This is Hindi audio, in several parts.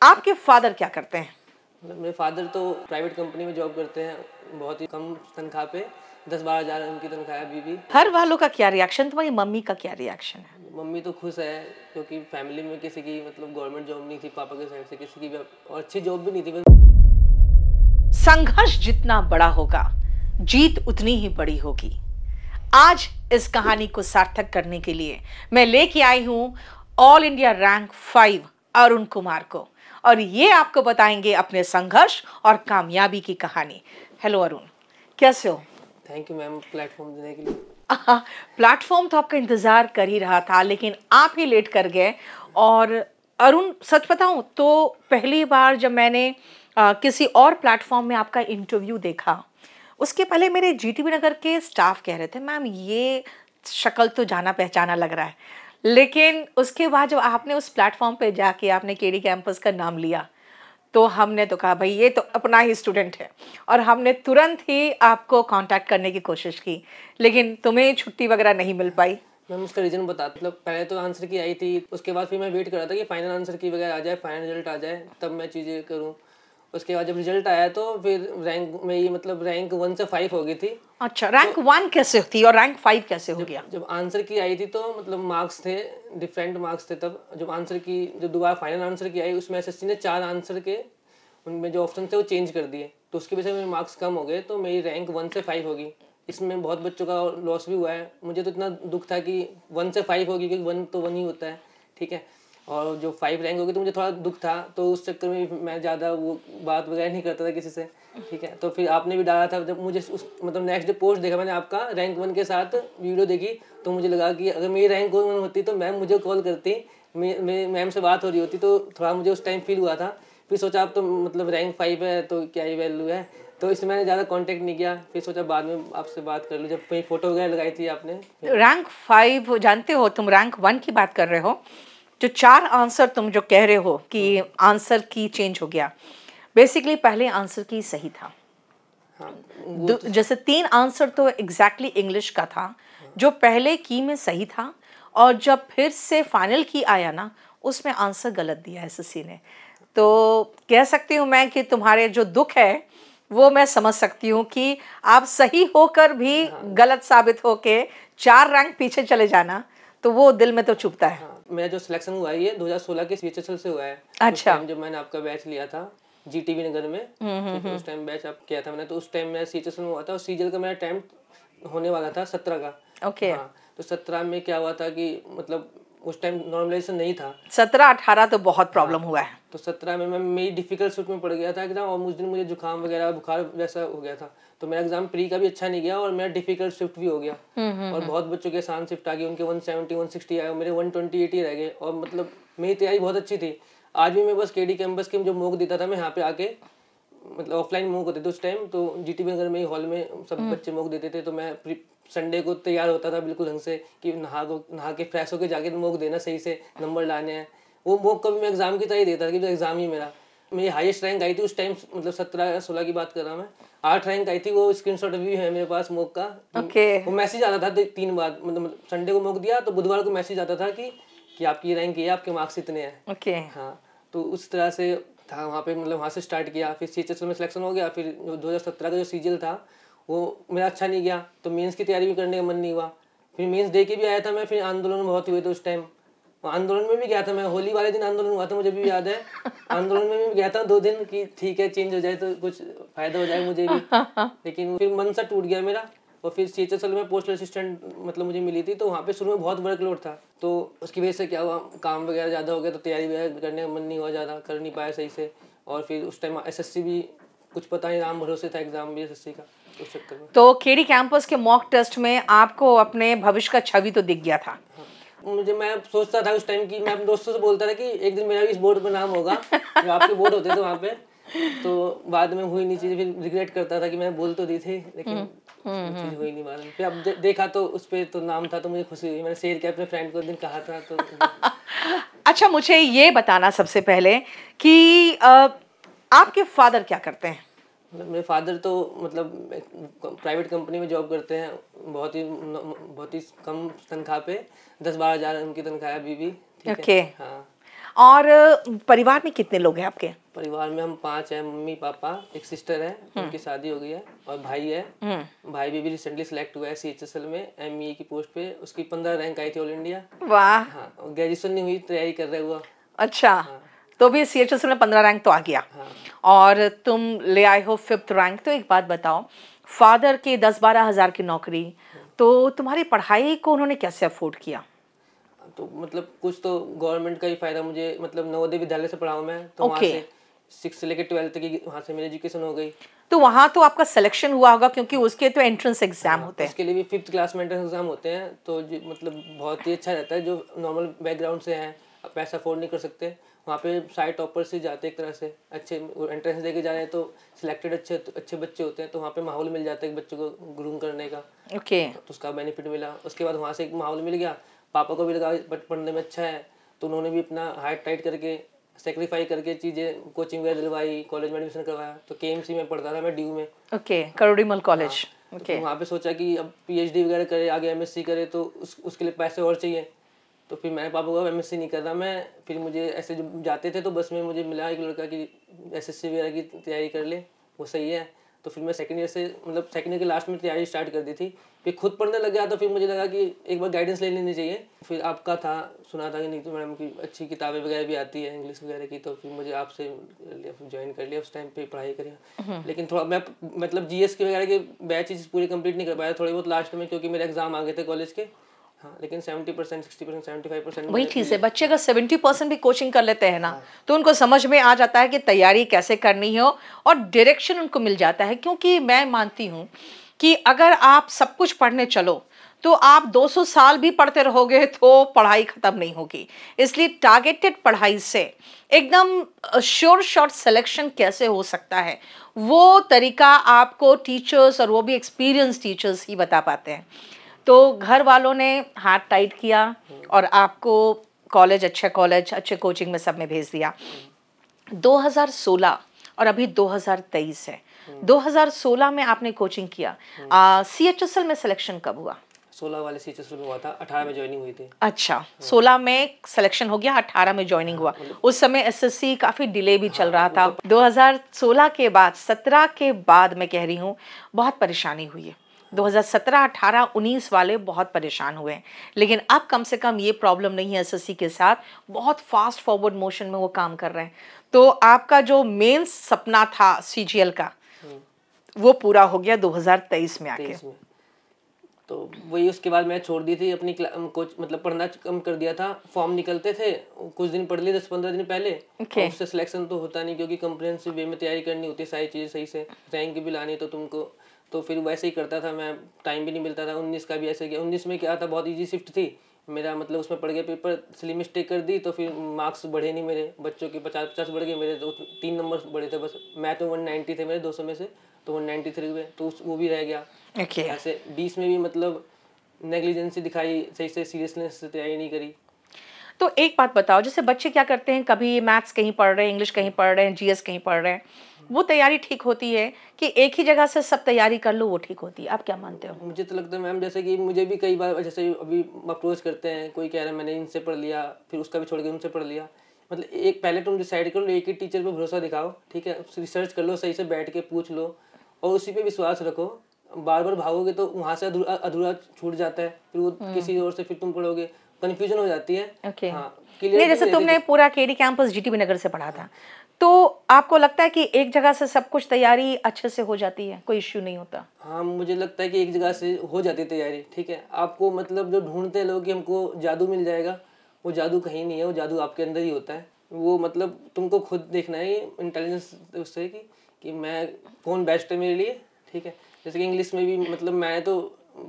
आपके फादर क्या करते हैं? मेरे फादर तो प्राइवेट कंपनी में जॉब करते हैं, बहुत ही कम तनख्वाह पे 10-12 हज़ार उनकी तनख्वाह है अभी भी। घर वालों का क्या रिएक्शन, तुम्हारी मम्मी का क्या रिएक्शन है? मम्मी तो खुश है क्योंकि फैमिली में किसी की मतलब गवर्नमेंट जॉब नहीं थी, पापा के साइड से किसी की भी और अच्छी जॉब भी नहीं थी। संघर्ष जितना बड़ा होगा, जीत उतनी ही बड़ी होगी। आज इस कहानी को सार्थक करने के लिए मैं लेके आई हूं all India rank 5 Arun Kumar को, और ये आपको बताएंगे अपने संघर्ष और कामयाबी की कहानी। हेलो अरुण, कैसे हो? थैंक यू मैम प्लेटफॉर्म देने के लिए। प्लेटफॉर्म तो आपका इंतजार कर ही रहा था, लेकिन आप ही लेट कर गए। और अरुण, सच बताऊं तो पहली बार जब मैंने किसी और प्लेटफॉर्म में आपका इंटरव्यू देखा, उसके पहले मेरे जीटीबी नगर के स्टाफ कह रहे थे मैम ये शक्ल तो जाना पहचाना लग रहा है, लेकिन उसके बाद जब आपने उस प्लेटफॉर्म पे जाके आपने केडी कैंपस का नाम लिया तो हमने तो कहा भाई ये तो अपना ही स्टूडेंट है, और हमने तुरंत ही आपको कांटेक्ट करने की कोशिश की, लेकिन तुम्हें छुट्टी वगैरह नहीं मिल पाई। मैम उसका रीज़न बता, मतलब पहले तो आंसर की आई थी, उसके बाद फिर मैं वेट कर रहा था कि फाइनल आंसर की वगैरह आ जाए, फाइनल रिजल्ट आ जाए, तब मैं चीज़ें करूँ। उसके बाद जब रिजल्ट आया तो फिर रैंक में ही मतलब रैंक 1 से 5 हो गई थी। अच्छा, रैंक 1 कैसे होती और रैंक 5 कैसे हो गया? जब आंसर की आई थी तो मतलब मार्क्स थे, डिफरेंट मार्क्स थे तब। जब आंसर की जब दोबारा फाइनल आंसर की आई, उसमें एसएससी ने 4 आंसर के उनमें जो ऑप्शन थे वो चेंज कर दिए, तो उसकी वजह से मेरे मार्क्स कम हो गए, तो मेरी रैंक 1 से 5 होगी। इसमें बहुत बच्चों का लॉस भी हुआ है। मुझे तो इतना दुख था कि 1 से 5 होगी, क्योंकि 1 तो 1 ही होता है, ठीक है, और जो 5 रैंक होगी तो मुझे थोड़ा दुख था, तो उस चक्कर में मैं ज़्यादा वो बात वगैरह नहीं करता था किसी से, ठीक है। तो फिर आपने भी डाला था, जब मुझे उस मतलब नेक्स्ट डे पोस्ट देखा मैंने आपका रैंक 1 के साथ वीडियो देखी, तो मुझे लगा कि अगर मेरी रैंक 1 होती तो मैम मुझे कॉल करती, मैम से बात हो रही होती, तो थोड़ा मुझे उस टाइम फील हुआ था। फिर सोचा अब तो मतलब रैंक 5 है तो क्या ही वैल्यू है, तो इसमें मैंने ज़्यादा कांटेक्ट नहीं किया। फिर सोचा बाद में आपसे बात कर लूँ, जब कोई फोटो वगैरह लगाई थी आपने। रैंक 5 जानते हो, तुम रैंक 1 की बात कर रहे हो, जो 4 आंसर तुम जो कह रहे हो कि आंसर की चेंज हो गया, बेसिकली पहले आंसर की सही था। हाँ, जैसे 3 आंसर तो एग्जैक्टली इंग्लिश का था, जो पहले की में सही था, और जब फिर से फाइनल की आया ना, उसमें आंसर गलत दिया एसएससी ने। तो कह सकती हूँ मैं कि तुम्हारे जो दुख है वो मैं समझ सकती हूँ कि आप सही होकर भी गलत साबित होके 4 रैंक पीछे चले जाना, तो वो दिल में तो चुभता है। हाँ, मेरा जो सिलेक्शन हुआ है ये 2016 के सीएचएसएल से हुआ है। उस अच्छा। टाइम जब मैंने आपका बैच लिया था जीटीबी नगर में, तो उस टाइम बैच आप किया था मैंने, तो उस टाइम मेरा सीएचएसएल में हुआ था, और सीजीएल का मेरा अटेम्प्ट होने वाला था 17 का। ओके। हाँ, तो 17 में क्या हुआ था कि मतलब उस टाइम नॉर्मलाइजेशन नहीं था। 17-18 तो बहुत प्रॉब्लम हुआ है। तो 17 में मैं मेरी डिफिकल्ट शिफ्ट में पड़ गया था एकदम, और उस दिन मुझे जुकाम वगैरह बुखार वैसा हो गया था, तो मेरा एग्जाम प्री का भी अच्छा नहीं गया और मेरा डिफिकल्ट शिफ्ट भी हो गया। और बहुत बच्चों के आसान शिफ्ट आ गई, उनके 170 160 आए, मेरे 128 ही रह गए, और मतलब मेरी तैयारी बहुत अच्छी थी। आज भी मैं बस केडी कैंपस के जो मॉक देता था, मैं यहाँ पे आके मतलब ऑफलाइन मॉक होते थे उस टाइम, तो जीटीबी नगर में ही हॉल में सब बच्चे मॉक देते थे, तो मैं संडे को तैयार होता था बिल्कुल ढंग से कि नहा के फ्रेश होके जाके मॉक देना, सही से नंबर लाने हैं। वो मॉक कभी मैं एग्जाम की तरह ही देता था कि जो एग्जाम ही मेरी हाईएस्ट रैंक आई थी उस टाइम, मतलब 17-16 की बात कर रहा मैं, 8 रैंक आई थी। वो स्क्रीनशॉट भी है मेरे पास मॉक का। Okay. वो मैसेज आता था 3 बार, मतलब संडे को मॉक दिया तो बुधवार को मैसेज आता था कि आपकी रैंक ये है, आपके मार्क्स इतने हैं। ओके। हाँ, तो उस तरह से था वहाँ पे, मतलब वहाँ से स्टार्ट किया। फिर सीएचएसएल में सिलेक्शन हो गया। फिर जो 2017 का जो सीजीएल था वो मेरा अच्छा नहीं गया, तो मेंस की तैयारी भी करने का मन नहीं हुआ। फिर मेंस दे के भी आया था मैं, फिर आंदोलन बहुत हुए थे उस टाइम, आंदोलन में भी गया था मैं, होली वाले दिन आंदोलन हुआ था, मुझे भी याद है। आंदोलन में भी गया था 2 दिन कि ठीक है चेंज हो जाए तो कुछ फायदा हो जाए मुझे भी, लेकिन फिर मन सा टूट गया मेरा। और फिर सीएचएसएल में पोस्टल असिस्टेंट मतलब मुझे मिली थी, तो वहाँ पे शुरू में बहुत वर्कलोड था, तो उसकी वजह से क्या हुआ, काम वगैरह ज़्यादा हो गया, तो तैयारी वगैरह करने का मन नहीं हुआ, ज़्यादा कर नहीं पाया सही से। और फिर उस टाइम एसएससी भी कुछ पता नहीं, राम भरोसे था एग्जाम भी एसएससी का, उस चक्कर में। तो केडी कैंपस के मॉक टेस्ट में आपको अपने भविष्य का छवि तो दिख गया था। मैं सोचता था उस टाइम कि मैं अपने दोस्तों से बोलता था कि एक दिन मेरा भी इस बोर्ड पर नाम होगा, जो आपके बोर्ड होते थे वहाँ पे, तो बाद में हुई नहीं चीज़। फिर रिग्रेट करता था कि मैं बोल तो दी थी, लेकिन चीज़ हुई नहीं बाद में। फिर अब देखा तो उस पर तो नाम था, तो मुझे खुशी हुई। मैंने शेयर किया अपने फ्रेंड को, दिन कहा था तो। अच्छा, मुझे ये बताना सबसे पहले कि आपके फादर क्या करते हैं? मेरे फादर तो मतलब प्राइवेट कंपनी में जॉब करते हैं, बहुत ही कम तनख्वाह पे 10-12 हज़ार उनकी तनख्वाह है अभी भी, ठीक है। ओके। हाँ, और परिवार में कितने लोग हैं आपके? परिवार में हम 5 हैं, मम्मी पापा, एक सिस्टर है, उनकी शादी हो गई है, और भाई है। भाई भी रिसेंटली सिलेक्ट हुआ है CHSL में ME की पोस्ट पे, उसकी 15 रैंक आई थी ऑल इंडिया। वाह। हाँ, ग्रेजुएशन नहीं हुई, तैयारी कर रहा हुआ। अच्छा। हाँ। तो भी CHSL में 15 रैंक तो आ गया। हाँ। और तुम ले आए हो 5th रैंक। तो एक बात बताओ, फादर की 10-12 हज़ार की नौकरी, तो तुम्हारी पढ़ाई को उन्होंने कैसे अफोर्ड किया? तो मतलब कुछ तो गवर्नमेंट का ही फायदा, मुझे मतलब नवोदय विद्यालय से पढ़ा हूँ मैं, तो वहाँ से 6 से लेकर 12 तक की वहाँ से मेरी एजुकेशन हो गई। तो वहाँ तो आपका सिलेक्शन हुआ होगा, क्योंकि उसके तो एंट्रेंस एग्जाम होते हैं। उसके लिए भी 5th क्लास में एंट्रेंस एग्जाम होते हैं, तो मतलब बहुत ही अच्छा रहता है। जो नॉर्मल बैकग्राउंड से हैं, पैसा अफोर्ड नहीं कर सकते, वहाँ पे साइड टॉपर से जाते, एक तरह से अच्छे एंट्रेंस देके जा रहे हैं, तो सिलेक्टेड अच्छे बच्चे होते हैं, तो वहाँ पे माहौल मिल जाता है बच्चों को ग्रूम करने का। ओके। तो उसका बेनिफिट मिला। उसके बाद वहाँ से एक माहौल मिल गया, पापा को भी लगा पढ़ने में अच्छा है, तो उन्होंने भी अपना हार्ट टाइट करके सेक्रीफाई करके चीज़ें, कोचिंग वगैरह दिलवाई, कॉलेज में एडमिशन करवाया। तो KMC में पढ़ता था मैं, ड्यू में। Okay, Kirori Mal college. तो वहाँ पे सोचा कि अब PhD वगैरह करे, आगे MSc करे, तो उसके लिए पैसे और चाहिए। तो फिर मैंने पापा को MSc नहीं कर रहा मैं। फिर मुझे ऐसे जो जाते थे तो बस में मुझे मिला एक लड़का कि SSC वगैरह की तैयारी कर ले, वो सही है। तो फिर मैं सेकंड ईयर से, मतलब सेकंड ईयर के लास्ट में तैयारी स्टार्ट कर दी थी। फिर खुद पढ़ने लग गया, तो फिर मुझे लगा कि एक बार गाइडेंस ले लेनी चाहिए। फिर आपका था, सुना था कि नीतू मैडम की अच्छी किताबें वगैरह भी आती है इंग्लिश वगैरह की, तो फिर मुझे आपसे ज्वाइन कर लिया। उस टाइम पे पढ़ाई करी, लेकिन थोड़ा मैं मतलब GS के वगैरह के बैचेस पूरे कंप्लीट नहीं कर पाया, थोड़े बहुत लास्ट में, क्योंकि मेरे एग्जाम आ गए थे कॉलेज के। हाँ, लेकिन 70%, 60%, 75% वही चीज़ है, बच्चे अगर 70% भी कोचिंग कर लेते हैं ना, तो उनको समझ में आ जाता है कि तैयारी कैसे करनी हो, और डायरेक्शन उनको मिल जाता है। क्योंकि मैं मानती हूँ कि अगर आप सब कुछ पढ़ने चलो तो आप 200 साल भी पढ़ते रहोगे तो पढ़ाई खत्म नहीं होगी। इसलिए टारगेटेड पढ़ाई से एकदम श्योर शॉट सिलेक्शन कैसे हो सकता है, वो तरीका आपको टीचर्स, और वो भी एक्सपीरियंस टीचर्स ही बता पाते हैं। तो घर वालों ने हाथ टाइट किया और आपको कॉलेज, अच्छे कोचिंग में सब में भेज दिया। 2016 और अभी 2023 है। 2016 में आपने कोचिंग किया, CHSL में सिलेक्शन कब हुआ? 16 वाले CHSL में हुआ था, 18 में ज्वाइनिंग हुई थी। अच्छा, 16 में सिलेक्शन हो गया, 18 में ज्वाइनिंग हुआ। उस समय SSC काफ़ी डिले भी चल रहा था। 2016 के बाद, 17 के बाद मैं कह रही हूँ, बहुत परेशानी हुई है। 2017, 18, 19 वाले बहुत परेशान हुए हैं, लेकिन अब कम से कम ये प्रॉब्लम नहीं है SSC के साथ। बहुत फास्ट फॉरवर्ड मोशन में वो काम कर रहे हैं। तो आपका जो मेन सपना था CGL का, वो पूरा हो गया 2023 में आके। तो वही, उसके बाद मैं छोड़ दी थी अपनी कोच, मतलब पढ़ना कम कर दिया था। फॉर्म निकलते थे, कुछ दिन पढ़ लिए 10-15 दिन पहले, उससे सिलेक्शन तो होता नहीं, क्योंकि कंप्रिहेंसिव वे में तैयारी करनी होती है, सारी चीज़ें सही से, रैंक भी लानी तो तुमको। तो फिर वैसे ही करता था मैं, टाइम भी नहीं मिलता था। 19 का भी ऐसे किया। 19 में क्या था, बहुत ईजी शिफ्ट थी मेरा, मतलब उसमें पढ़ गया पेपर, सिली मिस्टेक कर दी, तो फिर मार्क्स बढ़े नहीं मेरे। बच्चों के 50-50 बढ़ गए, मेरे 3 नंबर बढ़े थे बस। मैथ में 190 थे मेरे 200 में से, तो 193 हुए, तो वो भी रह गया। ऐसे 20 में भी मतलब नेग्लिजेंसी दिखाई, सही से सीरियसनेस से तैयारी नहीं करी। तो एक बात बताओ, जैसे बच्चे क्या करते हैं, कभी मैथ्स कहीं पढ़ रहे हैं, इंग्लिश कहीं पढ़ रहे हैं, GS कहीं पढ़ रहे हैं, वो तैयारी ठीक होती है कि एक ही जगह से सब तैयारी कर लो वो ठीक होती है? आप क्या मानते हो? मुझे तो लगता है मैम, जैसे कि मुझे भी कई बार, जैसे अभी अप्रोच करते हैं, कोई कह रहा है मैंने इनसे पढ़ लिया, फिर उसका भी छोड़ के उनसे पढ़ लिया। मतलब एक पहले तुम डिसाइड कर लो, एक ही टीचर पे भरोसा दिखाओ, ठीक है, रिसर्च कर लो, सही से बैठ के पूछ लो, और उसी पे विश्वास रखो। बार बार भागोगे तो वहाँ से अधूरा छूट जाता है, फिर वो किसी और से फिर तुम पढ़ोगे, कन्फ्यूजन हो जाती है। हाँ, नहीं, जैसे तुमने पूरा KD कैंपस GTB नगर से पढ़ा था, तो आपको लगता है कि एक जगह से सब कुछ तैयारी अच्छे से हो जाती है, कोई इश्यू नहीं होता? हाँ, मुझे लगता है कि एक जगह से हो जाती है तैयारी, ठीक है। आपको मतलब जो ढूंढते हैं लोग कि हमको जादू मिल जाएगा, वो जादू कहीं नहीं है, वो जादू आपके अंदर ही होता है। वो मतलब तुमको खुद देखना है, इंटेलिजेंस उससे कि मैं कौन बेस्ट है मेरे लिए, ठीक है। जैसे कि इंग्लिश में भी, मतलब मैं तो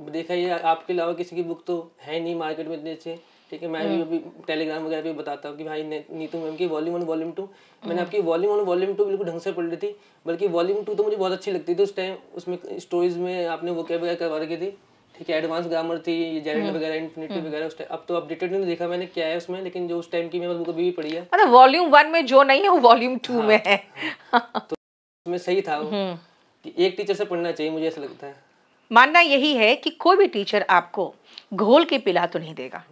देखा ही है, आपके अलावा किसी की बुक तो है नहीं मार्केट में इतनी अच्छी, ठीक है। मैं भी अभी टेलीग्राम वगैरह पे बताता हूँ कि भाई नीतू मैम की वॉल्यूम 1, वॉल्यूम 2, मैंने आपकी वॉल्यूम 1, वॉल्यूम 2 बिल्कुल ढंग से पढ़ ली थी, बल्कि वॉल्यूम 2 तो मुझे बहुत अच्छी लगती थी उस टाइम। उसमें स्टोरीज में आपने वो क्या वगैरह करवा रखी थी, ठीक है, एडवांस ग्रामर थी, जेरेंड वगैरह, इन्फिनिटिव वगैरह। उस टाइम, अब तो अपडेटेड नहीं देखा मैंने क्या है उसमें, लेकिन जो उस टाइम की मैं बुक अभी भी पढ़ी है। मतलब वॉल्यूम 1 में जो नहीं है वो वॉल्यूम 2 में है। तो उसमें सही था वो, कि एक टीचर से पढ़ना चाहिए, मुझे ऐसा लगता है। मानना यही है कि कोई भी टीचर आपको घोल के पिला तो नहीं देगा।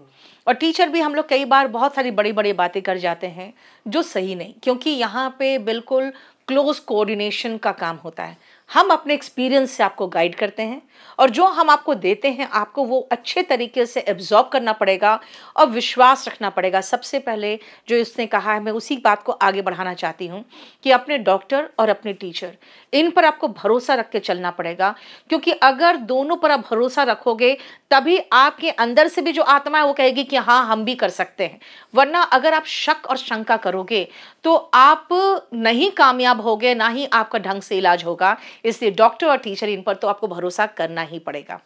और टीचर भी हम लोग कई बार बहुत सारी बड़ी बड़ी बातें कर जाते हैं जो सही नहीं, क्योंकि यहाँ पे बिल्कुल क्लोज कोऑर्डिनेशन का काम होता है। हम अपने एक्सपीरियंस से आपको गाइड करते हैं और जो हम आपको देते हैं आपको वो अच्छे तरीके से एब्जॉर्ब करना पड़ेगा और विश्वास रखना पड़ेगा। सबसे पहले जो इसने कहा है मैं उसी बात को आगे बढ़ाना चाहती हूँ कि अपने डॉक्टर और अपने टीचर, इन पर आपको भरोसा रख के चलना पड़ेगा, क्योंकि अगर दोनों पर आप भरोसा रखोगे तभी आपके अंदर से भी जो आत्मा है वो कहेगी कि हाँ हम भी कर सकते हैं। वरना अगर आप शक और शंका करोगे तो आप नहीं कामयाब होगे, ना ही आपका ढंग से इलाज होगा। इसलिए डॉक्टर और टीचर, इन पर तो आपको भरोसा करना ही पड़ेगा।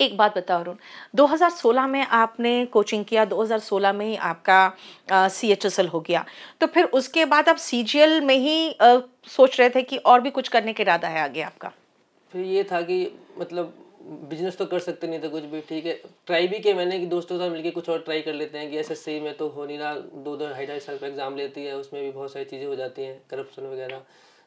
एक बात बताओ अरुण, 2016 में आपने कोचिंग किया, 2016 में ही आपका CHSL हो गया, तो फिर उसके बाद आप CGL में ही सोच रहे थे कि और भी कुछ करने का इरादा है आगे आपका? फिर ये था कि मतलब बिजनेस तो कर सकते नहीं थे कुछ भी, ठीक है। ट्राई भी किया मैंने कि दोस्तों के साथ मिलकर कुछ और ट्राई कर लेते हैं कि SSC में तो हो नहीं रहा, 2-2 ढाई साल पर एग्जाम लेती है, उसमें भी बहुत सारी चीज़ें हो जाती हैं, करप्शन वगैरह।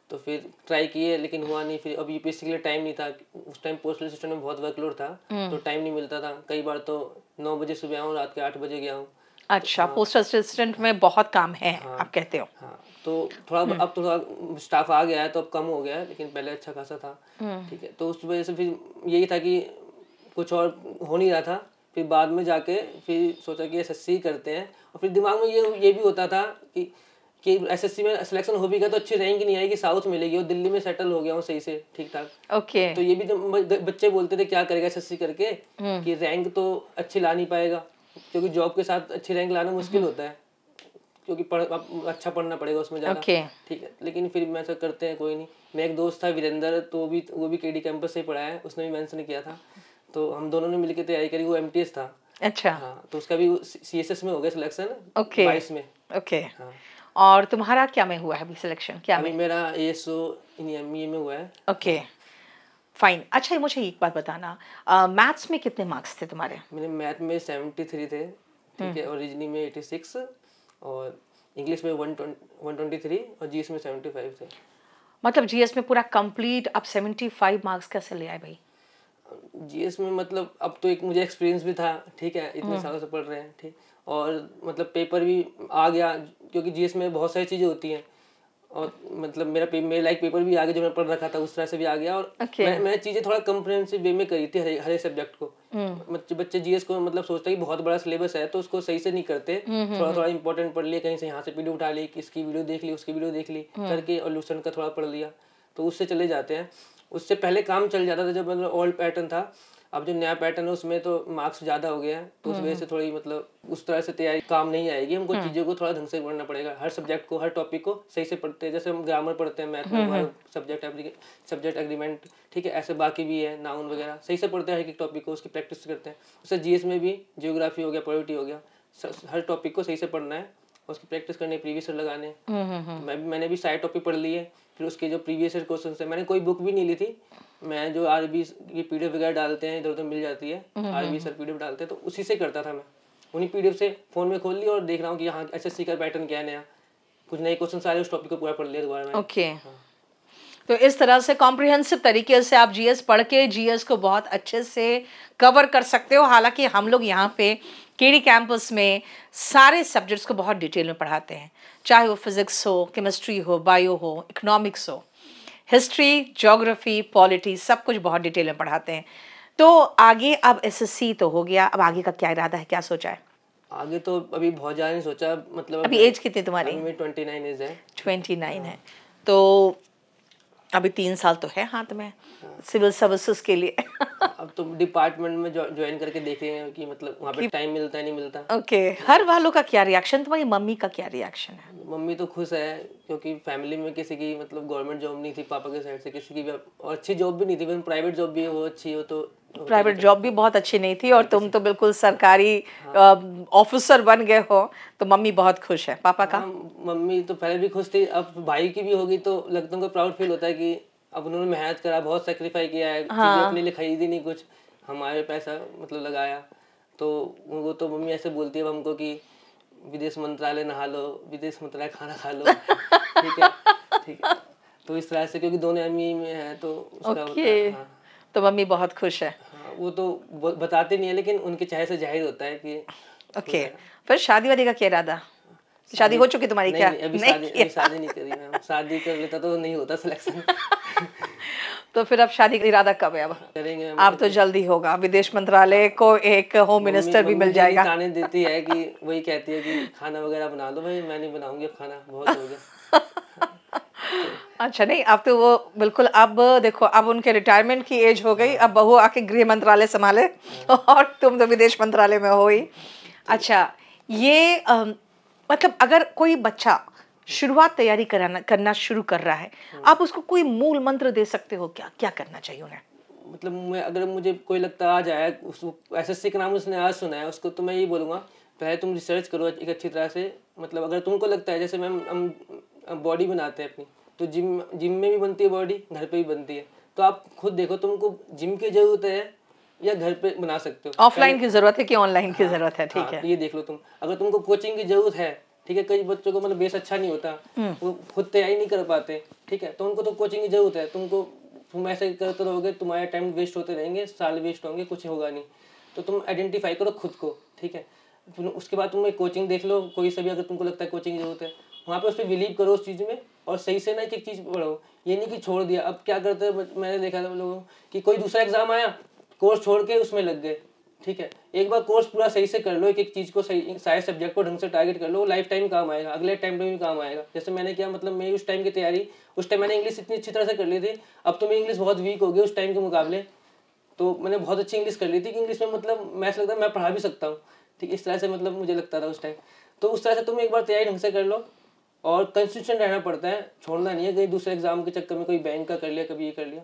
तो फिर ट्राई किए लेकिन हुआ नहीं। फिर अब UPSC के लिए टाइम नहीं था, उस टाइम पोस्टल सिस्टम में बहुत वर्कलोड था, तो टाइम नहीं मिलता था। कई बार तो 9 बजे सुबह आऊँ, रात के 8 बजे गया हूँ। अच्छा, पोस्ट असिस्टेंट में बहुत काम है, आप कहते हो? हाँ, तो थोड़ा अब थोड़ा स्टाफ आ गया है तो अब कम हो गया है, लेकिन पहले अच्छा खासा था, ठीक है। तो उस वजह से फिर यही था कि कुछ और हो नहीं रहा था। फिर बाद में जाके फिर सोचा कि SSC करते हैं, और फिर दिमाग में ये भी होता था कि SSC में सिलेक्शन हो भी गया तो अच्छी रैंक नहीं आएगी, साउथ मिलेगी, और दिल्ली में सेटल हो गया हूँ सही से ठीक ठाक। ओके। तो ये भी बच्चे बोलते थे क्या करेगा SSC करके, कि रैंक तो अच्छी ला नहीं पाएगा, क्योंकि जॉब के साथ अच्छी रैंक लाना मुश्किल होता है, क्योंकि अच्छा पढ़ना पड़ेगा उसमें ज़्यादा, ठीक है। लेकिन फिर मैं ऐसा करते हैं, कोई नहीं। मेरा एक दोस्त था वीरेंद्र, तो वो भी KD कैंपस से ही पढ़ा है, उसने भी मेंशन किया था, तो हम दोनों ने मिलकर तैयारी करी। वो MTS था। अच्छा। हाँ, तो उसका भी CSS में हो गया सिलेक्शन, 22 में। ओके। हाँ। और तुम्हारा क्या में हुआ है अभी सिलेक्शन, क्या अभी में? मेरा ASO इन ME में हुआ है। Okay, fine. अच्छा, मुझे एक बात बताना, मैथ्स में कितने मार्क्स थे तुम्हारे? मेरे मैथ में 73 थे, ठीक है, और रीजनिंग में 86, और इंग्लिश में 123, और GS में 75 थे। मतलब GS में पूरा कंप्लीट आप 75 मार्क्स कैसे ले आए भाई? GS में मतलब अब तो एक मुझे एक्सपीरियंस भी था, ठीक है, इतने सालों से पढ़ रहे हैं, ठीक। और मतलब पेपर भी आ गया, क्योंकि GS में बहुत सारी चीज़ें होती हैं, और मतलब मेरे लाइक पेपर भी आ गया, जो मैं पढ़ रखा था उस तरह से भी आ गया। और मैं चीज़ें थोड़ा कंप्रिहेंसिव वे में करी थी हर एक सब्जेक्ट को। बच्चे GS को मतलब सोचते हैं कि बहुत बड़ा सिलेबस है तो उसको सही से नहीं करते, थोड़ा थोड़ा इंपॉर्टेंट पढ़ लिया, कहीं से यहाँ से PDF उठा ली, इसकी वीडियो देख ली, उसकी वीडियो देख ली करके, और लूसेंट का थोड़ा पढ़ लिया, तो उससे चले जाते हैं। उससे पहले काम चल जाता था जब मतलब ओल्ड पैटर्न था। अब जो नया पैटर्न है उसमें तो मार्क्स ज़्यादा हो गया है, तो उस वजह से थोड़ी मतलब उस तरह से तैयारी काम नहीं आएगी। हमको चीज़ों को थोड़ा ढंग से पढ़ना पड़ेगा, हर सब्जेक्ट को, हर टॉपिक को सही से पढ़ते हैं। जैसे हम ग्रामर पढ़ते हैं मैथ में, हमारा सब्जेक्ट एग्रीमेंट, ठीक है, ऐसे बाकी भी है, नाउन वगैरह सही से पढ़ते हैं, हर एक टॉपिक को उसकी प्रैक्टिस करते हैं। उससे GS में भी जियोग्राफी हो गया, पॉलिटी हो गया, हर टॉपिक को सही से पढ़ना है, उसकी प्रैक्टिस करने, प्रीवियस ईयर लगाने। मैंने भी सारे टॉपिक पढ़ लिए, फिर उसके जो प्रीवियस ईयर क्वेश्चन है, मैंने कोई बुक भी नहीं ली थी। मैं जो RB की PDF वगैरह डालते हैं, इधर उधर मिल जाती है, RB सर PDF डालते हैं, तो उसी से करता था मैं। उन्हीं PDF से फ़ोन में खोल लिया और देख रहा हूँ कि यहाँ SSC का पैटर्न क्या है नया, कुछ नए क्वेश्चन सारे, उस टॉपिक को पूरा पढ़ लिया दोबारा मैंने। ओके। तो इस तरह से कॉम्प्रिहेंसिव तरीके से आप GS पढ़ के GS को बहुत अच्छे से कवर कर सकते हो। हालांकि हम लोग यहाँ पे KD कैंपस में सारे सब्जेक्ट्स को बहुत डिटेल में पढ़ाते हैं, चाहे वो फिजिक्स हो, केमिस्ट्री हो, बायो हो, इकोनॉमिक्स हो, हिस्ट्री, ज्योग्राफी, पॉलिटी, सब कुछ बहुत डिटेल में पढ़ाते हैं। तो आगे अब SSC तो हो गया, अब आगे का क्या इरादा है, क्या सोचा है? आगे तो अभी बहुत ज़्यादा नहीं सोचा, मतलब अभी एज कितनी तुम्हारी? अभी मेरी 29 एज है। 29 है, तो अभी 3 साल तो है हाथ में सिविल सर्विसेज के लिए। अब तो डिपार्टमेंट में ज्वाइन करके देखेंगे कि मतलब वहाँ पे टाइम मिलता है नहीं मिलता। ओके। हर वालों का क्या रिएक्शन, तुम्हारी मम्मी का क्या रिएक्शन है? मम्मी तो खुश है, क्योंकि फैमिली में किसी की मतलब गवर्नमेंट जॉब नहीं थी, पापा के साइड से किसी की भी, और अच्छी जॉब भी नहीं थी, प्राइवेट जॉब भी वो अच्छी हो तो। प्राइवेट जॉब भी बहुत अच्छी नहीं थी और तुम तो बिल्कुल सरकारी ऑफिसर बन गए हो, तो मम्मी बहुत खुश है। पापा का? मम्मी तो पहले भी खुश थी, अब भाई की भी होगी तो लगता है उनको प्राउड फील होता है कि अब उन्होंने मेहनत करा, बहुत सेक्रीफाई किया है, चीज़ें अपने लिए खरीदी नहीं, कुछ हमारे पैसा मतलब लगाया, तो वो तो मम्मी ऐसे बोलती है हमको कि विदेश मंत्रालय नहा लो, विदेश मंत्रालय खाना खा लो, ठीक है, ठीक है। तो इस तरह से, क्योंकि दोनों ME में है तो उसका होता है। हाँ। तो मम्मी बहुत खुश है। हाँ, वो तो बताते नहीं है, लेकिन उनके चेहरे से जाहिर होता है कि ओके, फिर शादी वादी का क्या इरादा? शादी हो चुकी तुम्हारी? नहीं, क्या नहीं, नहीं अभी शादी नहीं करी मैम। शादी कर लेता तो नहीं होता सिलेक्शन। तो फिर अब शादी का इरादा कब है? अब करेंगे हम। अब तो जल्दी होगा, विदेश मंत्रालय को एक होम मिनिस्टर भी मिल जाएगा। ताने देती है कि वही कहती है कि खाना वगैरह बना दो। भाई मैं नहीं बनाऊंगी अब खाना, बहुत हो गया। अच्छा, नहीं अब तो वो बिल्कुल, अब देखो अब उनके रिटायरमेंट की एज हो गई, अब बहू आके गृह मंत्रालय संभाले और तुम तो विदेश मंत्रालय में हो ही। अच्छा, ये मतलब अगर कोई बच्चा शुरुआत तैयारी करना शुरू कर रहा है, आप उसको कोई मूल मंत्र दे सकते हो क्या? क्या करना चाहिए उन्हें? मतलब मैं, अगर मुझे कोई लगता आज आया, उसको एसएससी का नाम उसने आज सुना है, उसको तो मैं यही बोलूँगा पहले तुम रिसर्च करो एक अच्छी तरह से। मतलब अगर तुमको लगता है, जैसे मैम हम बॉडी बनाते हैं अपनी, तो जिम में भी बनती है बॉडी, घर पे भी बनती है। तो आप खुद देखो तुमको जिम की ज़रूरत है या घर पे बना सकते हो। ऑफलाइन की ज़रूरत है कि ऑनलाइन की ज़रूरत है? ठीक है, ये देख लो तुम। अगर तुमको कोचिंग की ज़रूरत है, ठीक है, कई बच्चों को मतलब बेस अच्छा नहीं होता, वो खुद तैयारी नहीं कर पाते, ठीक है, तो उनको तो कोचिंग की ज़रूरत है। तुम ऐसे करते रहोगे, तुम्हारे टाइम वेस्ट होते रहेंगे, साल वेस्ट होंगे, कुछ होगा नहीं। तो तुम आइडेंटिफाई करो खुद को, ठीक है। उसके बाद तुम एक कोचिंग देख लो कोई सा भी, अगर तुमको लगता है कोचिंग की ज़रूरत है, वहाँ पे उस पर बिलीव करो उस चीज़ में, और सही से ना एक चीज़ पढ़ो। ये नहीं कि छोड़ दिया। अब क्या करते हैं, मैंने देखा था लोगों कि कोई दूसरा एग्जाम आया, कोर्स छोड़ के उसमें लग गए, ठीक है। एक बार कोर्स पूरा सही से कर लो, एक एक चीज़ को सही, सारे सब्जेक्ट को ढंग से टारगेट कर लो, लाइफ टाइम काम आएगा, अगले टाइम पे भी काम आएगा। जैसे मैंने किया, मतलब मेरी उस टाइम की तैयारी, उस टाइम मैंने इंग्लिश इतनी अच्छी तरह से कर ली थी, अब तो मेरी इंग्लिश बहुत वीक हो गई उस टाइम के मुकाबले। तो मैंने बहुत अच्छी इंग्लिश कर ली थी कि इंग्लिश में मतलब मैं ऐसा लगता है मैं पढ़ा भी सकता हूँ, ठीक, इस तरह से मतलब मुझे लगता था उस टाइम। तो उस तरह से तुम एक बार तैयारी ढंग से कर लो, और कंसिस्टेंट रहना पड़ता है, छोड़ना नहीं है। कहीं दूसरे एग्जाम के चक्कर में कोई बैंक का कर लिया, कभी ये कर लिया,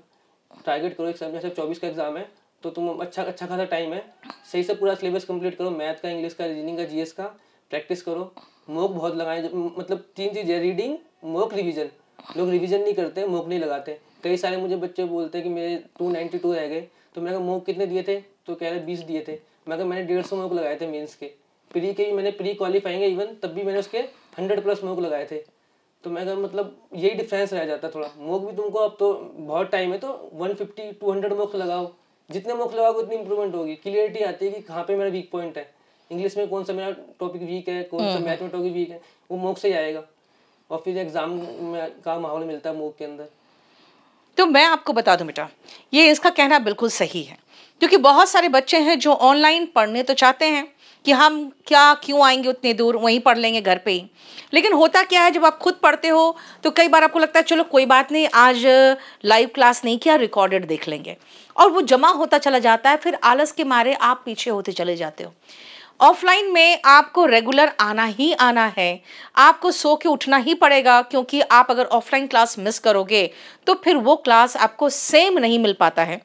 टारगेट करो एग्जाम। जैसे 24 का एग्जाम है, तो तुम अच्छा खासा टाइम है, सही से पूरा सिलेबस कंप्लीट करो, मैथ का, इंग्लिश का, रीजनिंग का, जीएस का प्रैक्टिस करो। मॉक बहुत लगाएं, मतलब 3 चीज़ें, रीडिंग, मॉक, रिवीजन। लोग रिवीजन नहीं करते, मॉक नहीं लगाते। कई सारे मुझे बच्चे बोलते हैं कि मेरे 292 रह गए, तो मैंने कहा मॉक कितने दिए थे, तो कह रहे 20 दिए थे। मैं कहा मैंने 150 मॉक लगाए थे मेंस के, प्री के भी मैंने, प्री क्वालिफाइंग है इवन, तब भी मैंने उसके 100+ मॉक लगाए थे। तो मैं कहा मतलब यही डिफरेंस रह जाता थोड़ा। मॉक भी तुमको, अब तो बहुत टाइम है, तो 150-200 मॉक्स लगाओ, जितने मॉक्स लगाओगे उतनी इंप्रूवमेंट होगी, क्लियरिटी आती है कि कहाँ पे मेरा वीक पॉइंट है, इंग्लिश में कौन सा मेरा टॉपिक वीक है, कौन सा मैथ में टॉपिक वीक है, वो मॉक से ही आएगा, और फिर एग्जाम में का माहौल मिलता है मॉक के अंदर। तो मैं आपको बता दूं बेटा, ये इसका कहना बिल्कुल सही है, क्योंकि बहुत सारे बच्चे हैं जो ऑनलाइन पढ़ने तो चाहते हैं कि हम क्या क्यों आएंगे उतने दूर, वहीं पढ़ लेंगे घर पे ही। लेकिन होता क्या है, जब आप खुद पढ़ते हो तो कई बार आपको लगता है चलो कोई बात नहीं, आज लाइव क्लास नहीं किया, रिकॉर्डेड देख लेंगे, और वो जमा होता चला जाता है, फिर आलस के मारे आप पीछे होते चले जाते हो। ऑफलाइन में आपको रेगुलर आना ही आना है, आपको सो के उठना ही पड़ेगा, क्योंकि आप अगर ऑफलाइन क्लास मिस करोगे तो फिर वो क्लास आपको सेम नहीं मिल पाता है।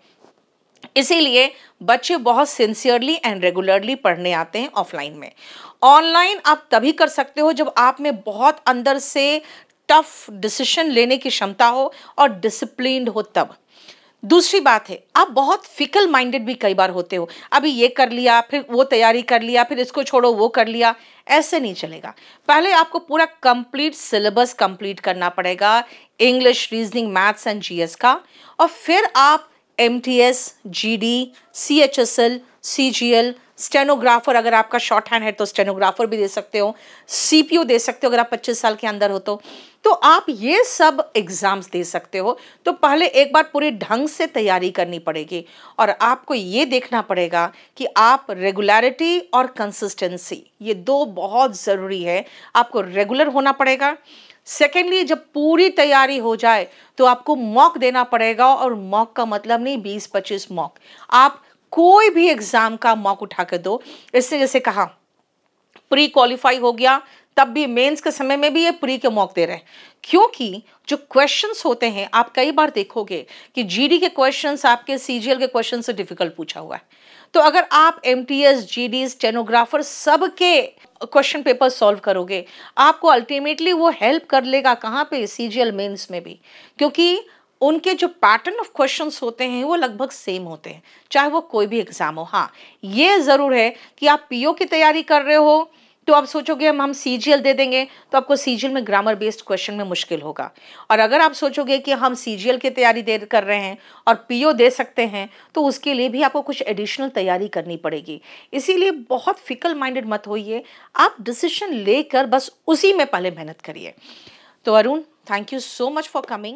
इसीलिए बच्चे बहुत सिंसियरली एंड रेगुलरली पढ़ने आते हैं ऑफलाइन में। ऑनलाइन आप तभी कर सकते हो जब आप में बहुत अंदर से टफ डिसीजन लेने की क्षमता हो और डिसिप्लिन्ड हो तब। दूसरी बात है, आप बहुत फिकल माइंडेड भी कई बार होते हो, अभी ये कर लिया, फिर वो तैयारी कर लिया, फिर इसको छोड़ो वो कर लिया, ऐसे नहीं चलेगा। पहले आपको पूरा कंप्लीट सिलेबस कंप्लीट करना पड़ेगा, English, reasoning, maths and GS का, और फिर आप MTS, GD, CHSL, CGL, stenographer, अगर आपका शॉर्ट हैंड है तो स्टेनोग्राफर भी दे सकते हो, सीपीयू दे सकते हो अगर आप 25 साल के अंदर हो तो आप ये सब एग्जाम्स दे सकते हो। तो पहले एक बार पूरे ढंग से तैयारी करनी पड़ेगी, और आपको ये देखना पड़ेगा कि आप रेगुलरिटी और कंसिस्टेंसी, ये 2 बहुत ज़रूरी है। आपको रेगुलर होना पड़ेगा। सेकेंडली, जब पूरी तैयारी हो जाए तो आपको मॉक देना पड़ेगा, और मॉक का मतलब नहीं 20-25 मॉक, आप कोई भी एग्जाम का मॉक उठा कर दो। इससे जैसे कहा प्री क्वालिफाई हो गया, तब भी मेंस के समय में भी ये प्री के मॉक दे रहे हैं, क्योंकि जो क्वेश्चंस होते हैं आप कई बार देखोगे कि जीडी के क्वेश्चंस आपके सीजीएल के क्वेश्चन से डिफिकल्ट पूछा हुआ है। तो अगर आप एमटीएस, जीडी, स्टेनोग्राफर सब के क्वेश्चन पेपर सॉल्व करोगे, आपको अल्टीमेटली वो हेल्प कर लेगा कहाँ पे, सीजीएल मेंस में भी, क्योंकि उनके जो पैटर्न ऑफ क्वेश्चंस होते हैं वो लगभग सेम होते हैं, चाहे वो कोई भी एग्जाम हो। हाँ, ये ज़रूर है कि आप पीओ की तैयारी कर रहे हो तो आप सोचोगे हम सीजीएल दे देंगे तो आपको सीजीएल में ग्रामर बेस्ड क्वेश्चन में मुश्किल होगा। और अगर आप सोचोगे कि हम सीजीएल की तैयारी दे कर रहे हैं और पीओ दे सकते हैं, तो उसके लिए भी आपको कुछ एडिशनल तैयारी करनी पड़ेगी। इसीलिए बहुत फिकल माइंडेड मत होइए, आप डिसीजन लेकर बस उसी में पहले मेहनत करिए। तो Arun, thank you so much for coming.